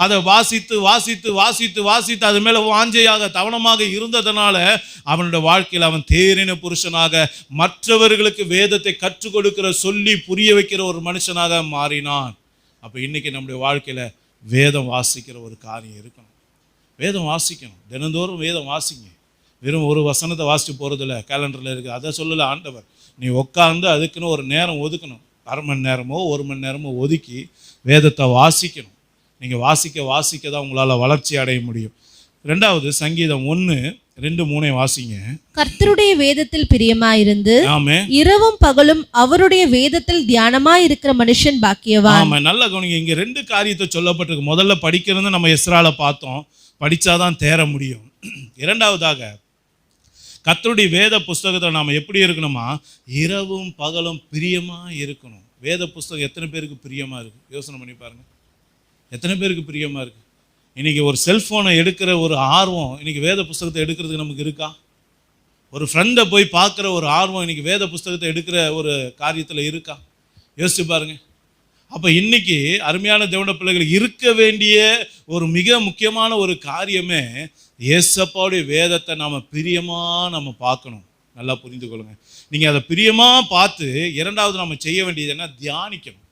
அதை வாசித்து வாசித்து வாசித்து வாசித்து அது மேலே வாஞ்சையாக தவணமாக இருந்ததனால அவனுடைய வாழ்க்கையில் அவன் தேறின புருஷனாக மற்றவர்களுக்கு வேதத்தை கற்றுக் கொடுக்கிற சொல்லி புரிய வைக்கிற ஒரு மனுஷனாக மாறினான். அப்போ இன்னைக்கு நம்முடைய வாழ்க்கையில் வேதம் வாசிக்கிற ஒரு காரியம் இருக்கணும். வேதம் வாசிக்கணும், தினந்தோறும் வேதம் வாசிங்க. வெறும் ஒரு வசனத்தை வாசித்து போகிறதில்ல, கேலண்டரில் இருக்குது, அதை சொல்லலை ஆண்டவர். நீ உட்காந்து அதுக்குன்னு ஒரு நேரம் ஒதுக்கணும். 1/2 மணி நேரமோ 1 மணி நேரமோ ஒதுக்கி வேதத்தை வாசிக்கணும். நீங்கள் வாசிக்க வாசிக்க தான் உங்களால் வளர்ச்சி அடைய முடியும். 2வது சங்கீதம் 1:2-3 வாசிங்க. கர்த்தருடைய வேதத்தில் பிரியமாயிருந்து இரவும் பகலும் அவருடைய வேதத்தில் தியானமாயிருக்கிற மனுஷன் பாக்கியவான். ஆமா, நல்ல கவனிங்க. இங்க 2 காரியத்தை சொல்லப்பட்டிருக்கு. முதல்ல படிக்கிறது நம்ம எஸ்ரால பார்த்தோம், படிச்சாதான் தேர முடியும். 2வதாக கர்த்தருடைய வேத புஸ்தகத்தை நாம் எப்படி இருக்கணுமா, இரவும் பகலும் பிரியமா இருக்கணும். வேத புஸ்தகம் எத்தனை பேருக்கு பிரியமா இருக்கு? யோசனை பண்ணி பாருங்க, எத்தனை பேருக்கு பிரியமா இருக்கு? இன்னைக்கு ஒரு செல்ஃபோனை எடுக்கிற ஒரு ஆர்வம் இன்னைக்கு வேத புஸ்தகத்தை எடுக்கிறதுக்கு நமக்கு இருக்கா? ஒரு ஃப்ரெண்டை போய் பார்க்குற ஒரு ஆர்வம் இன்னைக்கு வேத புஸ்தகத்தை எடுக்கிற ஒரு காரியத்தில் இருக்கா? யோசிச்சு பாருங்க. அப்போ இன்னைக்கு அருமையான தேவனுடைய பிள்ளைகள் இருக்க வேண்டிய ஒரு மிக முக்கியமான ஒரு காரியமே இயேசப்பாவுடைய வேதத்தை நாம் பிரியமாக நம்ம பார்க்கணும். நல்லா புரிந்து கொள்ளுங்க. நீங்கள் அதை பிரியமாக பார்த்து 2வது நம்ம செய்ய வேண்டியது என்ன? தியானிக்கணும்.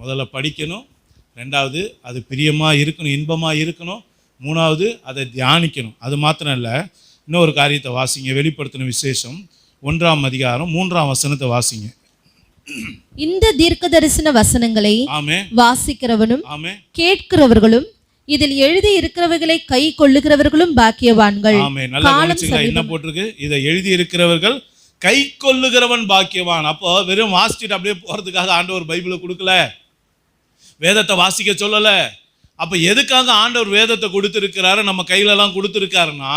முதல்ல படிக்கணும், 2வது அது பிரியமாக இருக்கணும், இன்பமாக இருக்கணும், 3வது அதை தியானிக்கணும். அது மாத்திரம் இல்லை, இன்னொரு காரியத்தை வாசிங்க. வெளிப்படுத்தின விசேஷம் 1ஆம் அதிகாரம் 3ஆம் வசனத்தை வாசிங்க. இந்த தீர்க்க தரிசன வசனங்களை வாசிக்கிறவனும் கேட்கிறவர்களும் இதில் எழுதி இருக்கிறவர்களை கை கொள்ளுகிறவர்களும் பாக்கியவான்கள். என்ன போட்டிருக்கு? இதை எழுதி இருக்கிறவர்கள் கை கொள்ளுகிறவன் பாக்கியவான். அப்போ வெறும் வாசிச்சுட்டு அப்படியே போறதுக்காக ஆண்டவர் பைபிளை கொடுக்கல, வேதத்தை வாசிக்க சொல்லல. அப்ப எதுக்காக ஆண்டவர் வேதத்தை கொடுத்திருக்கிறாரு, நம்ம கையிலலாம் கொடுத்திருக்காருன்னா,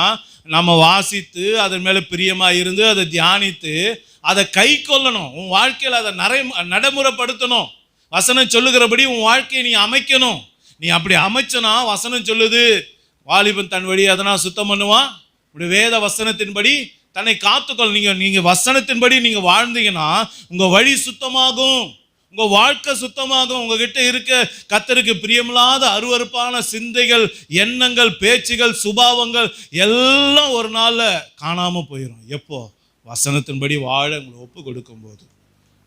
நம்ம வாசித்து அதன் மேல பிரியமா இருந்து அதை தியானித்து அதை கை கொள்ளணும். உன் வாழ்க்கையில் அதை நடைமுறைப்படுத்தணும். வசனம் சொல்லுகிறபடி உன் வாழ்க்கையை நீ அமைக்கணும். நீ அப்படி அமைச்சனா, வசனம் சொல்லுது வாலிபன் தன் வழி அதனால் சுத்தம் பண்ணுவான், இப்படி வேத வசனத்தின்படி தன்னை காத்துக்கொள்ள. நீங்க வசனத்தின்படி நீங்க வாழ்ந்தீங்கன்னா உங்க வழி சுத்தமாகும், உங்க வாழ்க்கை சுத்தமாகும். உங்ககிட்ட இருக்க கர்த்தருக்கு பிரியமில்லாத அருவருப்பான சிந்தைகள், எண்ணங்கள், பேச்சுகள், சுபாவங்கள் எல்லாம் ஒரு நாள்ல காணாம போயிடும். எப்போ? வசனத்தின்படி வாழ உங்களை ஒப்பு கொடுக்கும் போது.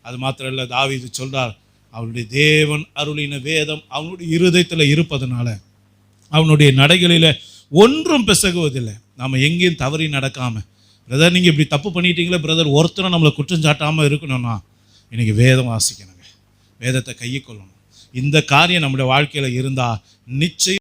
அது மாத்திரம் இல்லை, தாவீது சொல்றார், அவனுடைய தேவன் அருளின வேதம் அவனுடைய இருதயத்தில் இருப்பதனால அவனுடைய நடைகளில ஒன்றும் பிசகுவதில்லை. நம்ம எங்கேயும் தவறி நடக்காம, பிரதர் நீங்க இப்படி தப்பு பண்ணிட்டீங்களே பிரதர், ஒருத்தரும் நம்மளை குற்றம் சாட்டாம இருக்கணும்னா இன்னைக்கு வேதம் வாசிக்கணுங்க, வேதத்தை கையை கொள்ளணும். இந்த காரியம் நம்முடைய வாழ்க்கையில இருந்தா நிச்சயம்